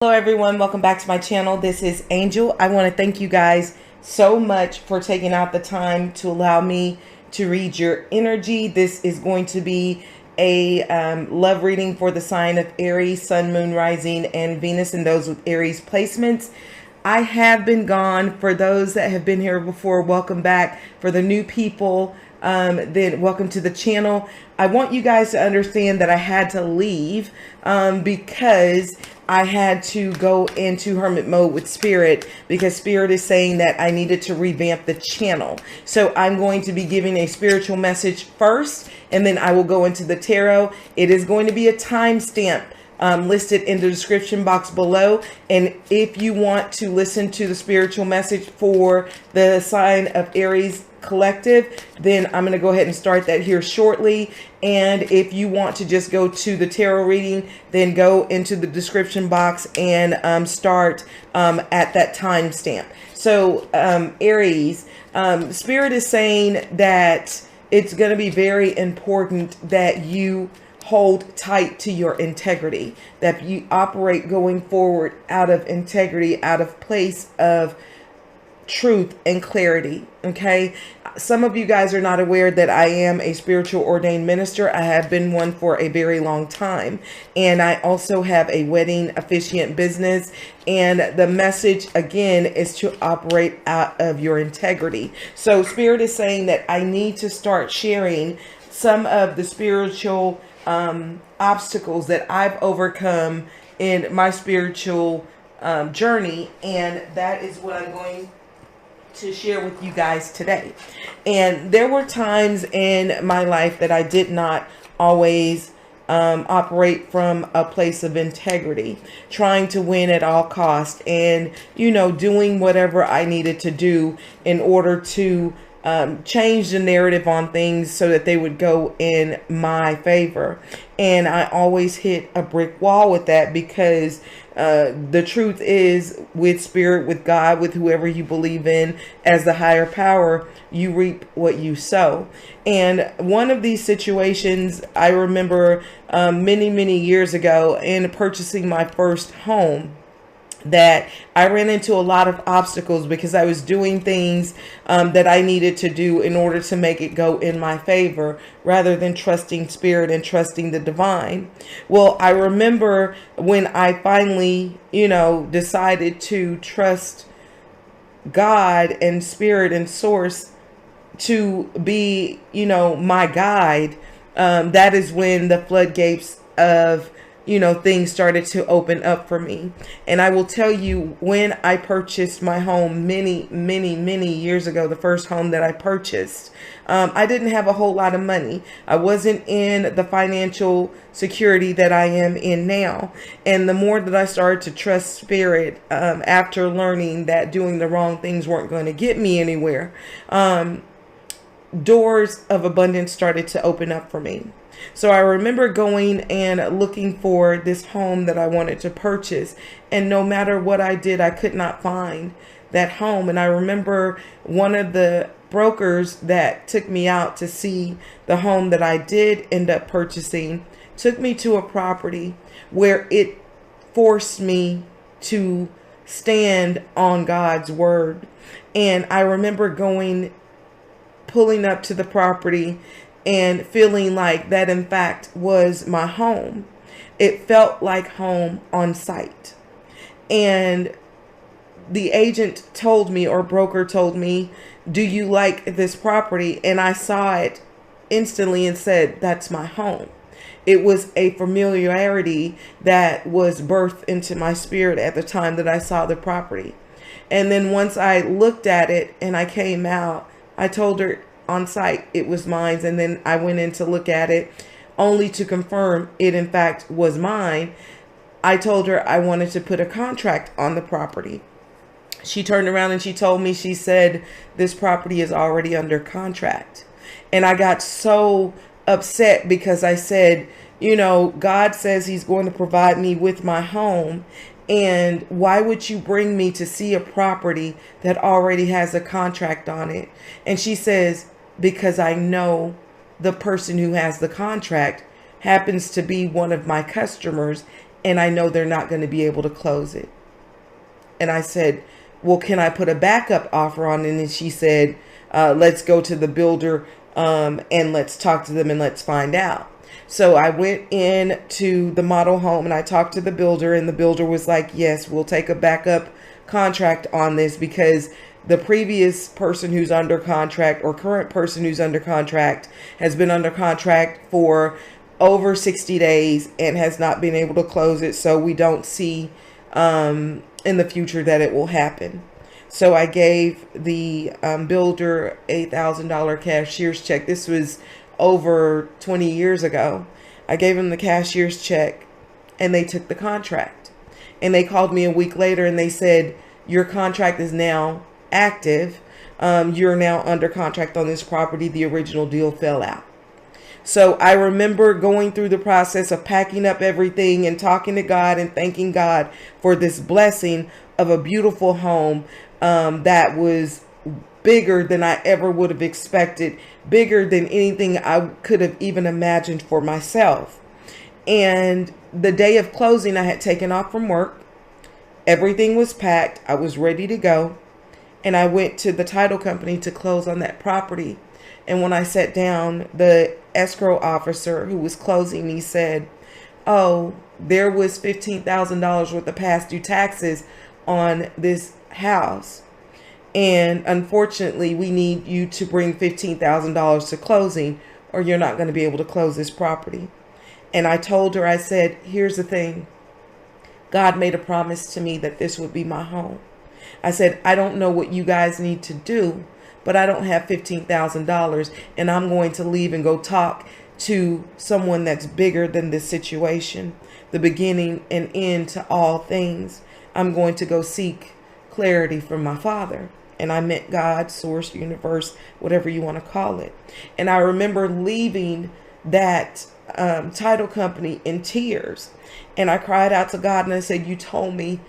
Hello everyone, welcome back to my channel. This is Angel. I want to thank you guys so much for taking out the time to allow me to read your energy. This is going to be a love reading for the sign of Aries, Sun, Moon, Rising, and Venus, and those with Aries placements. I have been gone. For those that have been here before, welcome back. For the new people, then welcome to the channel. I want you guys to understand that I had to leave because I had to go into hermit mode with Spirit, because Spirit is saying that I needed to revamp the channel. So I'm going to be giving a spiritual message first, and then I will go into the tarot. It is going to be a timestamp listed in the description box below. And if you want to listen to the spiritual message for the sign of Aries collective, then I'm going to go ahead and start that here shortly. And if you want to just go to the tarot reading, then go into the description box and start at that timestamp. So Aries, Spirit is saying that it's going to be very important that you hold tight to your integrity, that you operate going forward out of integrity, out of place of truth and clarity. Okay, some of you guys are not aware that I am a spiritual ordained minister. I have been one for a very long time, and I also have a wedding officiant business. And the message again is to operate out of your integrity. So Spirit is saying that I need to start sharing some of the spiritual obstacles that I've overcome in my spiritual journey, and that is what I'm going to share with you guys today. And there were times in my life that I did not always operate from a place of integrity, trying to win at all costs, and doing whatever I needed to do in order to change the narrative on things so that they would go in my favor. And I always hit a brick wall with that, because the truth is, with Spirit, with God, with whoever you believe in as the higher power, you reap what you sow. And one of these situations I remember many years ago, in purchasing my first home, that I ran into a lot of obstacles because I was doing things that I needed to do in order to make it go in my favor, rather than trusting Spirit and trusting the divine. Well, I remember when I finally, decided to trust God and Spirit and Source to be, my guide, that is when the floodgates of things started to open up for me. And I will tell you, when I purchased my home many years ago, the first home that I purchased, I didn't have a whole lot of money. I wasn't in the financial security that I am in now. And the more that I started to trust Spirit, after learning that doing the wrong things weren't going to get me anywhere, doors of abundance started to open up for me. So I remember going and looking for this home that I wanted to purchase, and no matter what I did, I could not find that home. And I remember one of the brokers that took me out to see the home that I did end up purchasing took me to a property where it forced me to stand on God's word. And I remember pulling up to the property and feeling like that in fact was my home. It felt like home on sight. And the agent told me, or broker told me, "Do you like this property?" And I saw it instantly and said, "That's my home." It was a familiarity that was birthed into my spirit at the time that I saw the property. And then once I looked at it and I came out, I told her on site it was mine. And then I went in to look at it, only to confirm it in fact was mine. I told her I wanted to put a contract on the property. She turned around and she told me, she said, "This property is already under contract." And I got so upset, because I said, God says he's going to provide me with my home. And why would you bring me to see a property that already has a contract on it? And she says, "Because I know the person who has the contract happens to be one of my customers, and I know they're not going to be able to close it. And I said, well, can I put a backup offer on it? And she said, let's go to the builder and let's talk to them and let's find out. So I went in to the model home and I talked to the builder, and the builder was like, yes, we'll take a backup contract on this, because the previous person who's under contract, or current person who's under contract, has been under contract for over 60 days and has not been able to close it. So we don't see in the future that it will happen. So I gave the builder $8,000 cashier's check. This was over 20 years ago. I gave him the cashier's check and they took the contract. And they called me a week later and they said, your contract is now active. You're now under contract on this property. The original deal fell out. So I remember going through the process of packing up everything and talking to God and thanking God for this blessing of a beautiful home that was bigger than I ever would have expected, bigger than anything I could have even imagined for myself. And the day of closing, I had taken off from work. Everything was packed. I was ready to go. And I went to the title company to close on that property. And when I sat down, the escrow officer who was closing, he said, oh, there was $15,000 worth of past due taxes on this house. And unfortunately, we need you to bring $15,000 to closing, or you're not going to be able to close this property. And I told her, I said, here's the thing. God made a promise to me that this would be my home. I said, I don't know what you guys need to do, but I don't have $15,000, and I'm going to leave and go talk to someone that's bigger than this situation, the beginning and end to all things. I'm going to go seek clarity from my Father. And I meant God, source, universe, whatever you want to call it. And I remember leaving that title company in tears. And I cried out to God and I said, you told me,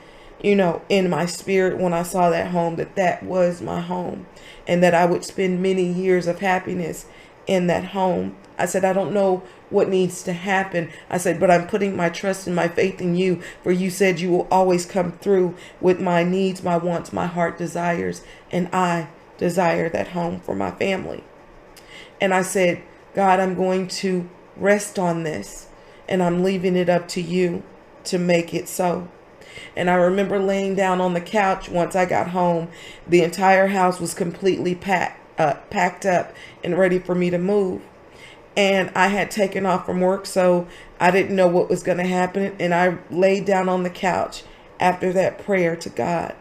you know, in my spirit when I saw that home, that that was my home and that I would spend many years of happiness in that home. I said, I don't know what needs to happen. I said, but I'm putting my trust and my faith in you, for you said you will always come through with my needs, my wants, my heart desires, and I desire that home for my family. And I said, God, I'm going to rest on this, and I'm leaving it up to you to make it so. And I remember laying down on the couch once I got home. The entire house was completely packed up and ready for me to move. And I had taken off from work, so I didn't know what was going to happen. And I laid down on the couch after that prayer to God.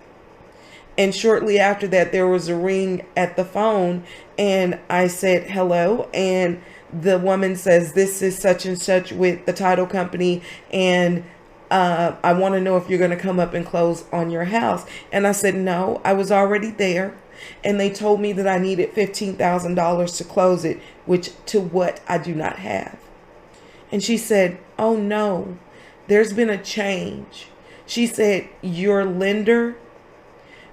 And shortly after that, there was a ring at the phone. And I said, hello. And the woman says, this is such and such with the title company. And I want to know if you're going to come up and close on your house. And I said, no, I was already there. And they told me that I needed $15,000 to close it, which to what I do not have. And she said, oh no, there's been a change. She said, your lender,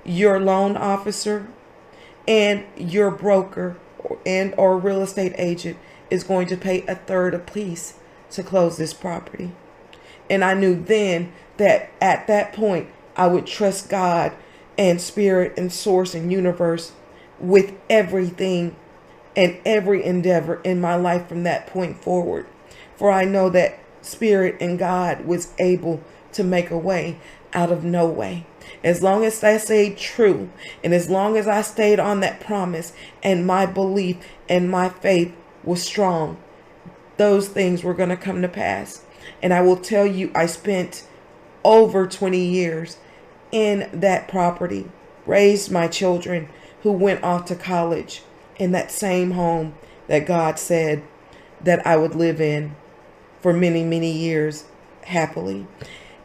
your loan officer, and your broker or real estate agent is going to pay 1/3 apiece to close this property. And I knew then that at that point, I would trust God and spirit and source and universe with everything and every endeavor in my life from that point forward. For I know that spirit and God was able to make a way out of no way. As long as I stayed true, and as long as I stayed on that promise, and my belief and my faith was strong, those things were going to come to pass. And I will tell you, I spent over 20 years in that property, raised my children who went off to college in that same home that God said that I would live in for many, many years happily.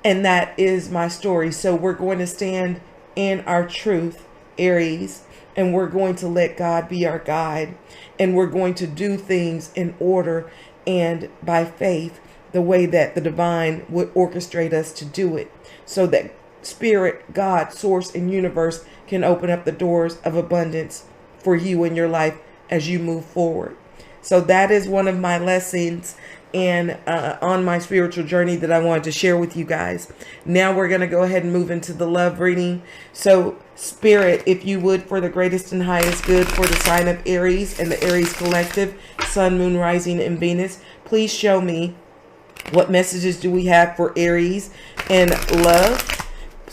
And that is my story. So we're going to stand in our truth, Aries, and we're going to let God be our guide. And we're going to do things in order and by faith, the way that the divine would orchestrate us to do it, so that spirit, God, source, and universe can open up the doors of abundance for you in your life as you move forward. So that is one of my lessons and on my spiritual journey that I wanted to share with you guys. Now we're going to go ahead and move into the love reading. So Spirit, if you would, for the greatest and highest good for the sign of Aries and the Aries collective, Sun, Moon, Rising, and Venus, please show me what messages do we have for Aries and love.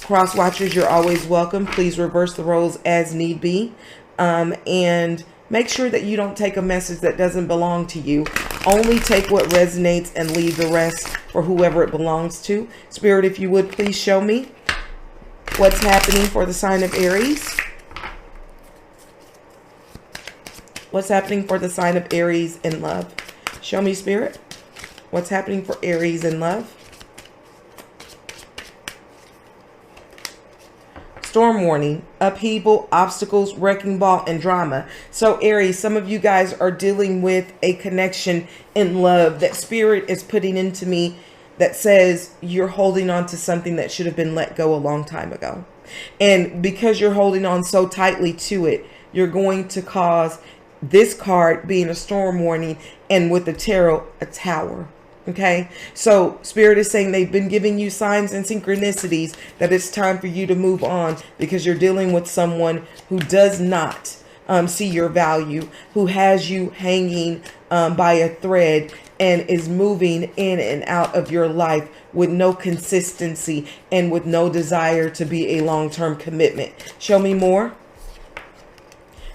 Cross watchers, you're always welcome. Please reverse the roles as need be. And make sure that you don't take a message that doesn't belong to you. Only take what resonates and leave the rest for whoever it belongs to. Spirit, if you would, please show me what's happening for the sign of Aries. What's happening for the sign of Aries in love? Show me, Spirit, what's happening for Aries in love. Storm warning, upheaval, obstacles, wrecking ball, and drama. So Aries, some of you guys are dealing with a connection in love that Spirit is putting into me that says you're holding on to something that should have been let go a long time ago. And because you're holding on so tightly to it, you're going to cause this card being a storm warning, and with the tarot, a tower. Okay, so Spirit is saying they've been giving you signs and synchronicities that it's time for you to move on, because you're dealing with someone who does not see your value, who has you hanging by a thread and is moving in and out of your life with no consistency and with no desire to be a long-term commitment. Show me more.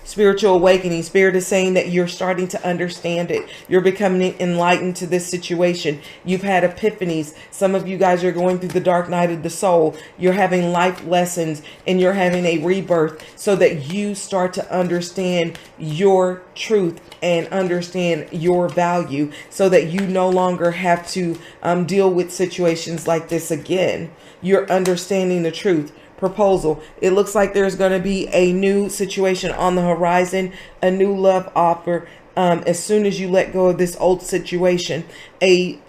Spiritual awakening. Spirit is saying that you're starting to understand it. You're becoming enlightened to this situation. You've had epiphanies. Some of you guys are going through the dark night of the soul. You're having life lessons and you're having a rebirth so that you start to understand your truth and understand your value, so that you no longer have to deal with situations like this again. You're understanding the truth. Proposal. It looks like there's going to be a new situation on the horizon, a new love offer. As soon as you let go of this old situation, a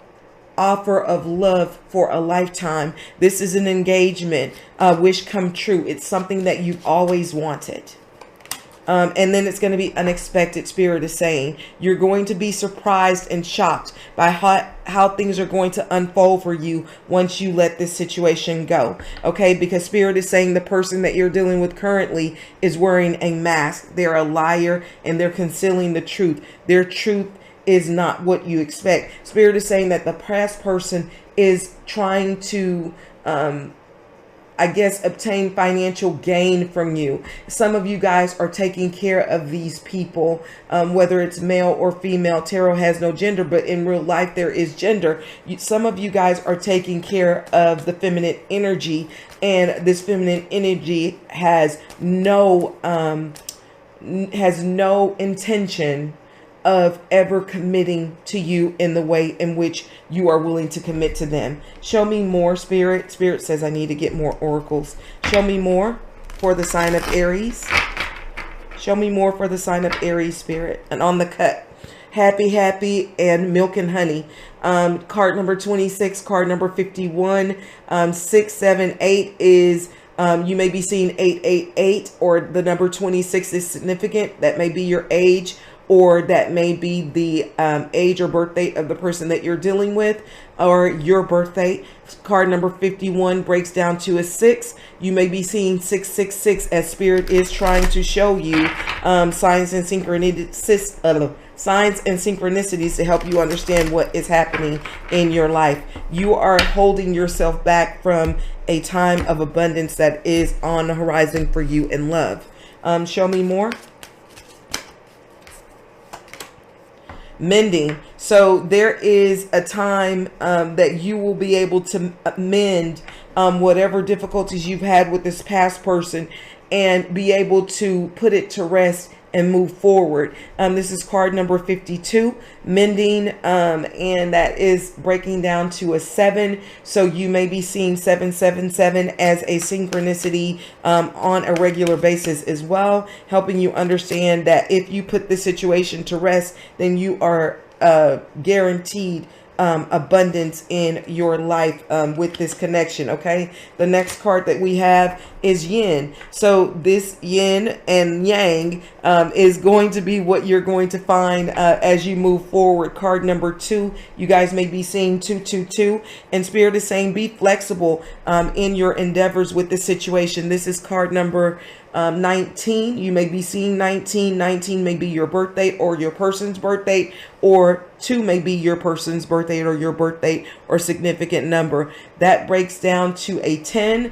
offer of love for a lifetime. This is an engagement, wish come true. It's something that you've always wanted. And then it's going to be unexpected. Spirit is saying you're going to be surprised and shocked by how things are going to unfold for you once you let this situation go. Okay, because Spirit is saying the person that you're dealing with currently is wearing a mask. They're a liar and they're concealing the truth. Their truth is not what you expect. Spirit is saying that the past person is trying to I guess, obtain financial gain from you. Some of you guys are taking care of these people, whether it's male or female. Tarot has no gender, but in real life there is gender. Some of you guys are taking care of the feminine energy, and this feminine energy has no intention of ever committing to you in the way in which you are willing to commit to them. Show me more, Spirit. Spirit says I need to get more oracles. Show me more for the sign of Aries. Show me more for the sign of Aries, Spirit. And on the cut, happy, happy, and milk and honey. Card number 26, card number 51, 6, 7, 8 is... you may be seeing 888, or the number 26 is significant. That may be your age, or that may be the age or birth date of the person that you're dealing with, or your birth date. Card number 51 breaks down to a 6. You may be seeing 666, as Spirit is trying to show you signs and synchronicities to help you understand what is happening in your life. You are holding yourself back from a time of abundance that is on the horizon for you in love. Show me more. Mending. So there is a time that you will be able to mend whatever difficulties you've had with this past person and be able to put it to rest and move forward. This is card number 52, mending, and that is breaking down to a 7. So you may be seeing 777 as a synchronicity on a regular basis as well, helping you understand that if you put the situation to rest, then you are guaranteed abundance in your life with this connection. Okay, the next card that we have is yin. So this yin and yang is going to be what you're going to find as you move forward. Card number 2, you guys may be seeing 222, and Spirit is saying be flexible in your endeavors with the situation. This is card number 19. You may be seeing 19. 19 may be your birth date or your person's birth date, or 2 may be your person's birth date or your birth date or significant number. That breaks down to a 10,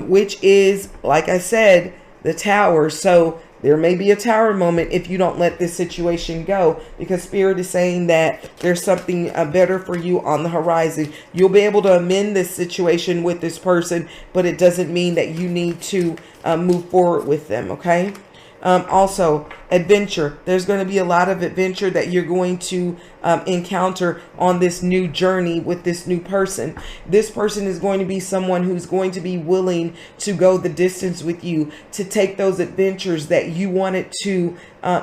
which is, like I said, the Tower. So there may be a Tower moment if you don't let this situation go, because Spirit is saying that there's something better for you on the horizon. You'll be able to amend this situation with this person, but it doesn't mean that you need to move forward with them, okay? Also, adventure. There's going to be a lot of adventure that you're going to encounter on this new journey with this new person. This person is going to be someone who's going to be willing to go the distance with you, to take those adventures that you wanted to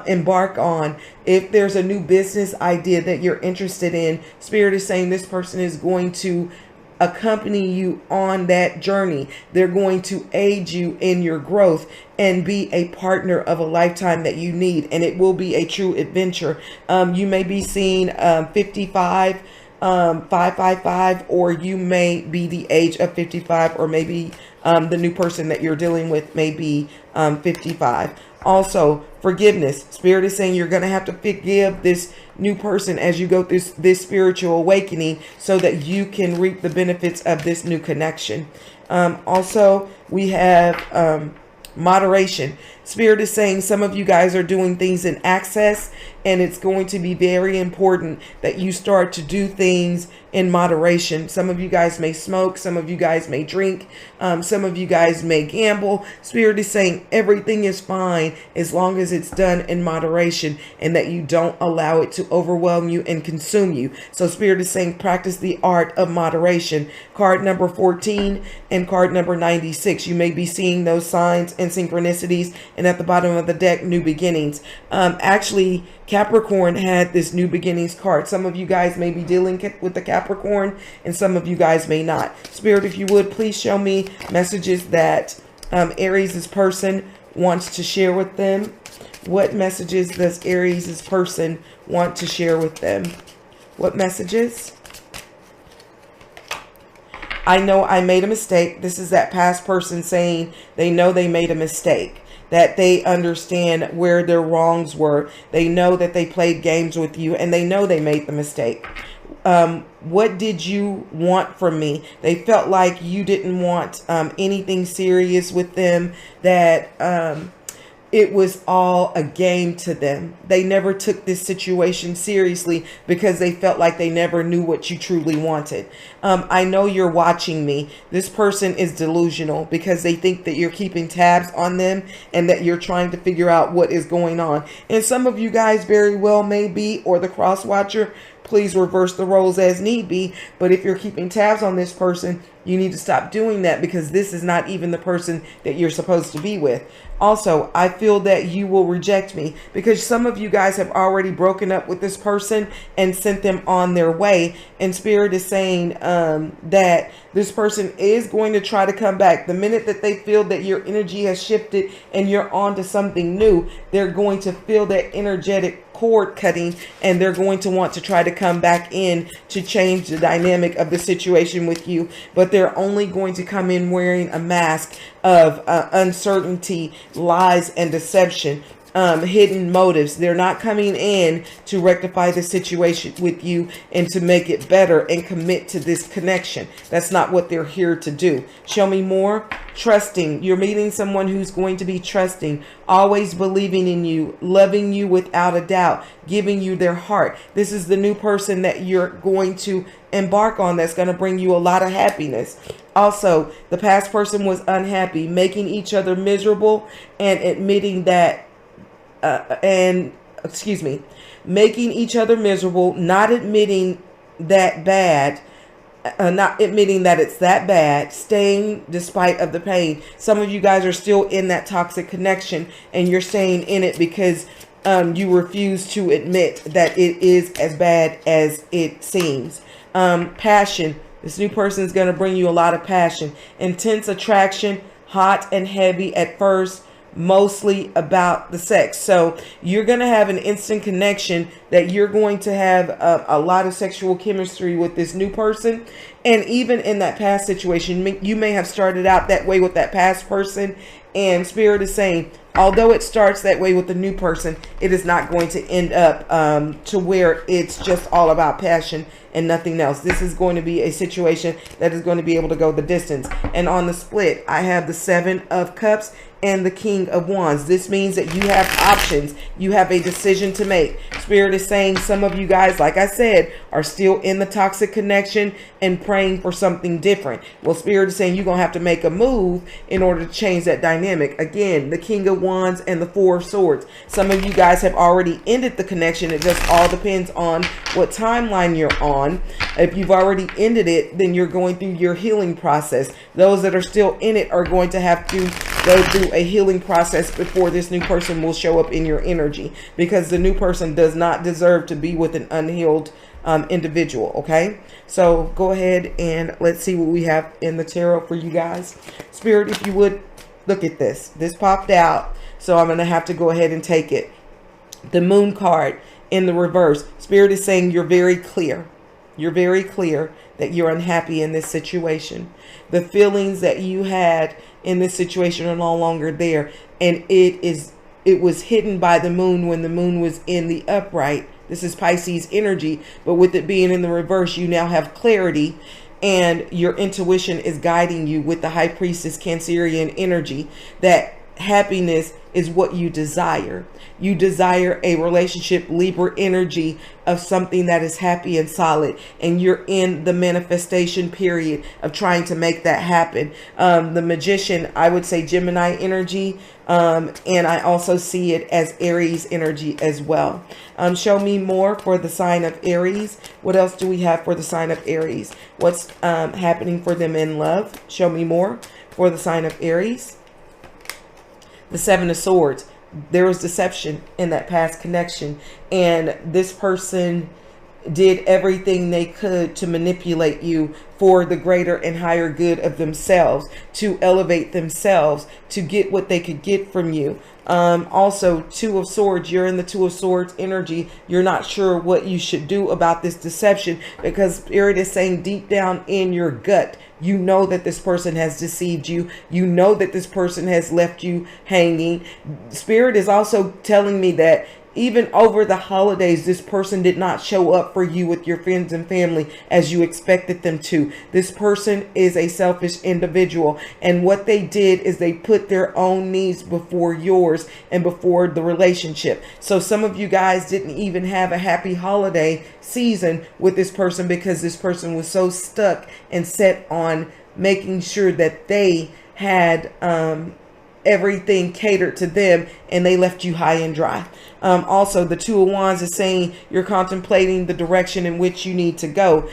embark on. If there's a new business idea that you're interested in, Spirit is saying this person is going to accompany you on that journey. They're going to aid you in your growth and be a partner of a lifetime that you need, and it will be a true adventure. You may be seeing 55, 555, or you may be the age of 55, or maybe the new person that you're dealing with may be 55. Also, forgiveness. Spirit is saying you're going to have to forgive this new person as you go through this spiritual awakening, so that you can reap the benefits of this new connection. Also, we have moderation. Spirit is saying some of you guys are doing things in access, and it's going to be very important that you start to do things in moderation. Some of you guys may smoke, some of you guys may drink, some of you guys may gamble. Spirit is saying everything is fine as long as it's done in moderation, and that you don't allow it to overwhelm you and consume you. So Spirit is saying practice the art of moderation. Card number 14 and card number 96. You may be seeing those signs and synchronicities. And at the bottom of the deck, new beginnings. Actually, Capricorn had this new beginnings card. Some of you guys may be dealing with the Capricorn, and some of you guys may not. Spirit, if you would, please show me messages that Aries' person wants to share with them. What messages does Aries' person want to share with them? What messages? I know I made a mistake. This is that past person saying they know they made a mistake, that they understand where their wrongs were. They know that they played games with you, and they know they made the mistake. What did you want from me? They felt like you didn't want anything serious with them, that it was all a game to them. They never took this situation seriously because they felt like they never knew what you truly wanted. I know you're watching me. This person is delusional because they think that you're keeping tabs on them and that you're trying to figure out what is going on. And some of you guys very well may be, or the cross watcher. Please reverse the roles as need be. But if you're keeping tabs on this person, you need to stop doing that, because this is not even the person that you're supposed to be with. Also, I feel that you will reject me because some of you guys have already broken up with this person and sent them on their way. And Spirit is saying that this person is going to try to come back. The minute that they feel that your energy has shifted and you're on to something new, they're going to feel that energetic cord cutting, and they're going to want to try to come back in to change the dynamic of the situation with you. But they're only going to come in wearing a mask of uncertainty, lies, and deception. Hidden motives. They're not coming in to rectify the situation with you and to make it better and commit to this connection. That's not what they're here to do. Show me more. Trusting. You're meeting someone who's going to be trusting, always believing in you, loving you without a doubt, giving you their heart. This is the new person that you're going to embark on, that's going to bring you a lot of happiness. Also, the past person was unhappy, making each other miserable and admitting that making each other miserable, not admitting that bad, not admitting that it's that bad, staying despite of the pain. Some of you guys are still in that toxic connection, and you're staying in it because you refuse to admit that it is as bad as it seems. Passion. This new person is going to bring you a lot of passion, intense attraction, hot and heavy at first, mostly about the sex. So you're going to have an instant connection that you're going to have a lot of sexual chemistry with this new person. And even in that past situation, you may have started out that way with that past person. And Spirit is saying, although it starts that way with the new person, it is not going to end up to where it's just all about passion and nothing else. This is going to be a situation that is going to be able to go the distance. And on the split, I have the 7 of Cups and the King of Wands. This means that you have options. You have a decision to make. Spirit is saying some of you guys, like I said, are still in the toxic connection and praying for something different. Well, Spirit is saying you're going to have to make a move in order to change that dynamic. Again, the King of Wands and the 4 of Swords. Some of you guys have already ended the connection. It just all depends on what timeline you're on. If you've already ended it, then you're going through your healing process. Those that are still in it are going to have to go through a healing process before this new person will show up in your energy, because the new person does not deserve to be with an unhealed individual. Okay, so go ahead and let's see what we have in the tarot for you guys. Spirit, if you would look at this. This popped out, so I'm going to have to go ahead and take it. The Moon card in the reverse. Spirit is saying you're very clear. You're very clear that you're unhappy in this situation. The feelings that you had in this situation are no longer there, and it was hidden by the moon when the moon was in the upright. This is Pisces energy, but with it being in the reverse, you now have clarity, and your intuition is guiding you with the High Priestess Cancerian energy that happiness is what you desire. You desire a relationship, Libra energy, of something that is happy and solid, and you're in the manifestation period of trying to make that happen. The Magician, I would say Gemini energy, and I also see it as Aries energy as well. Show me more for the sign of Aries. What else do we have for the sign of Aries? What's happening for them in love? Show me more for the sign of Aries. The 7 of Swords. There was deception in that past connection, and this person did everything they could to manipulate you for the greater and higher good of themselves, to elevate themselves, to get what they could get from you. Also, 2 of Swords, you're in the 2 of Swords energy. You're not sure what you should do about this deception, because Spirit is saying deep down in your gut, you know that this person has deceived you. You know that this person has left you hanging. Spirit is also telling me that even over the holidays, this person did not show up for you with your friends and family as you expected them to. This person is a selfish individual, and what they did is they put their own needs before yours and before the relationship. So some of you guys didn't even have a happy holiday season with this person because this person was so stuck and set on making sure that they had everything catered to them, and they left you high and dry. Also, the 2 of Wands is saying you're contemplating the direction in which you need to go.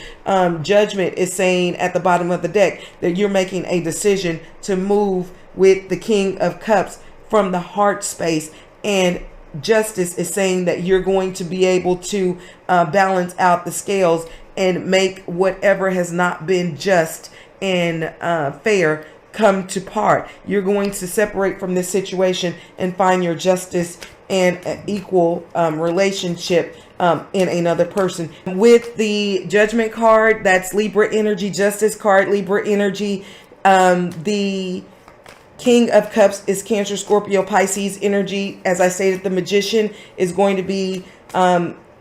Judgment is saying at the bottom of the deck that you're making a decision to move with the King of Cups from the heart space, and Justice is saying that you're going to be able to balance out the scales and make whatever has not been just and fair come to part. You're going to separate from this situation and find your justice and an equal relationship in another person. With the Judgment card, that's Libra energy. Justice card, Libra energy. The King of Cups is Cancer, Scorpio, Pisces energy. As I stated, the Magician is going to be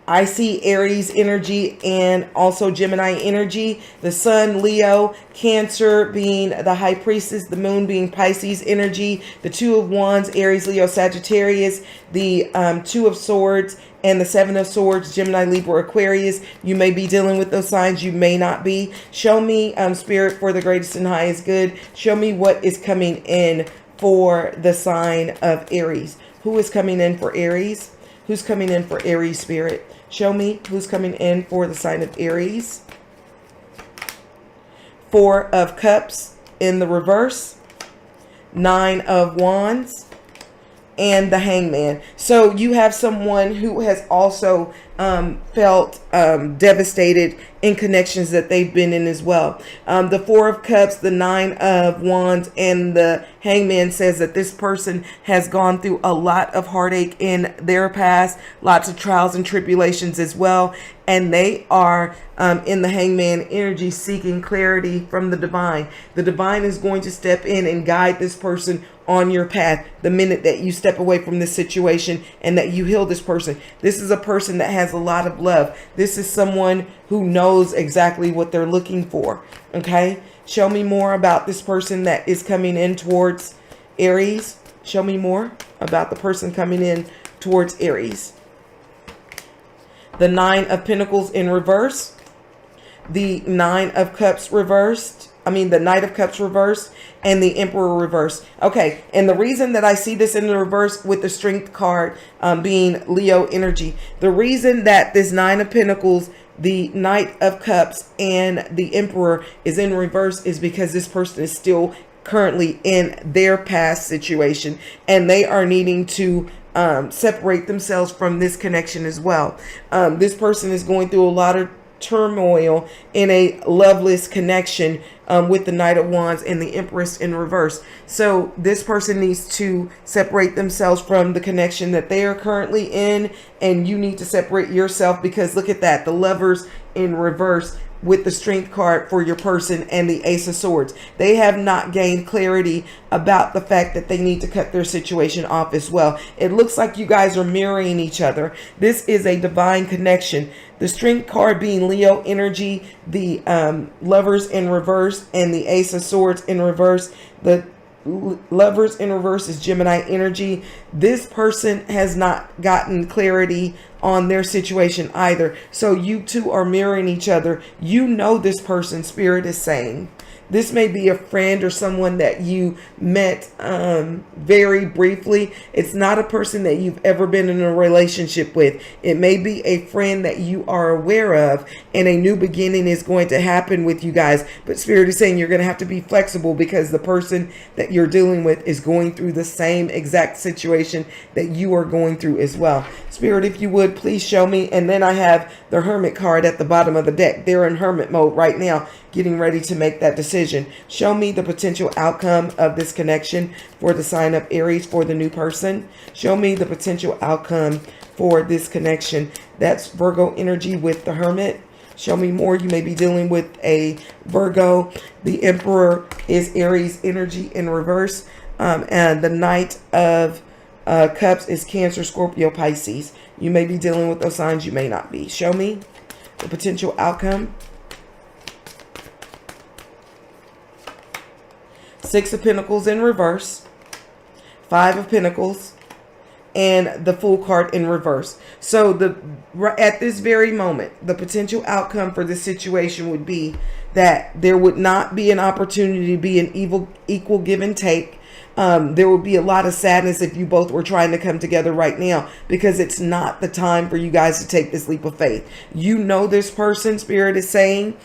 I see Aries energy and also Gemini energy. The Sun, Leo, Cancer being the High Priestess, the Moon being Pisces energy, the 2 of Wands, Aries, Leo, Sagittarius, the 2 of Swords, and the 7 of Swords, Gemini, Libra, Aquarius. You may be dealing with those signs. You may not be. Show me, Spirit, for the greatest and highest good. Show me what is coming in for the sign of Aries. Who is coming in for Aries? Who's coming in for Aries, Spirit? Show me who's coming in for the sign of Aries. 4 of Cups in the reverse. 9 of Wands. and the Hangman. So you have someone who has also felt devastated in connections that they've been in as well. The Four of Cups, the Nine of Wands, and the Hangman says that this person has gone through a lot of heartache in their past, lots of trials and tribulations as well. And they are in the Hangman energy seeking clarity from the divine. The divine is going to step in and guide this person on your path the minute that you step away from this situation and that you heal this person. This is a person that has a lot of love. This is someone who knows exactly what they're looking for. Okay, show me more about this person that is coming in towards Aries. Show me more about the person coming in towards Aries. The Nine of Pentacles in reverse, the Nine of Cups reversed, the Knight of Cups reversed, and the Emperor reversed. Okay, and the reason that I see this in the reverse with the Strength card being Leo energy, the reason that this Nine of Pentacles, the Knight of Cups, and the Emperor is in reverse is because this person is still currently in their past situation, and they are needing to separate themselves from this connection as well. This person is going through a lot of turmoil in a loveless connection with the Knight of Wands and the Empress in reverse. So this person needs to separate themselves from the connection that they are currently in, and you need to separate yourself, because look at that, the Lovers in reverse with the Strength card for your person and the Ace of Swords. They have not gained clarity about the fact that they need to cut their situation off as well. It looks like you guys are mirroring each other. This is a divine connection. The Strength card being Leo energy, the Lovers in reverse, and the Ace of Swords in reverse. The Lovers in reverse is Gemini energy. This person has not gotten clarity on their situation either. So you two are mirroring each other. You know this person, Spirit is saying. This may be a friend or someone that you met very briefly. It's not a person that you've ever been in a relationship with. It may be a friend that you are aware of, and a new beginning is going to happen with you guys. But Spirit is saying you're going to have to be flexible, because the person that you're dealing with is going through the same exact situation that you are going through as well. Spirit, if you would, please show me. And then I have the Hermit card at the bottom of the deck. They're in hermit mode right now, getting ready to make that decision. Show me the potential outcome of this connection for the sign of Aries, for the new person. Show me the potential outcome for this connection. That's Virgo energy with the Hermit. Show me more. You may be dealing with a Virgo. The Emperor is Aries energy in reverse. And the Knight of Cups is Cancer, Scorpio, Pisces. You may be dealing with those signs. You may not be. Show me the potential outcome. Six of Pentacles in reverse, Five of Pentacles, and the Fool card in reverse. So at this very moment, the potential outcome for this situation would be that there would not be an opportunity to be an equal give and take. There would be a lot of sadness if you both were trying to come together right now, because it's not the time for you guys to take this leap of faith. You know this person, Spirit is saying.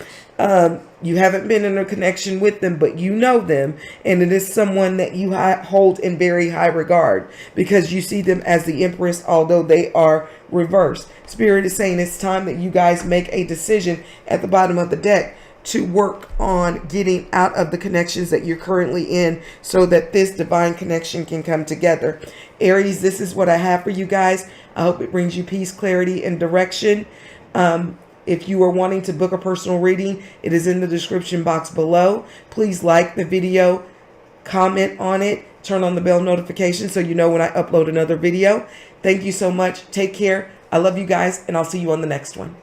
You haven't been in a connection with them, but you know them, and it is someone that you hold in very high regard, because you see them as the Empress, although they are reversed. Spirit is saying it's time that you guys make a decision at the bottom of the deck to work on getting out of the connections that you're currently in, so that this divine connection can come together. Aries, this is what I have for you guys. I hope it brings you peace, clarity, and direction. If you are wanting to book a personal reading, it is in the description box below. Please like the video, comment on it, turn on the bell notification so you know when I upload another video. Thank you so much. Take care. I love you guys, and I'll see you on the next one.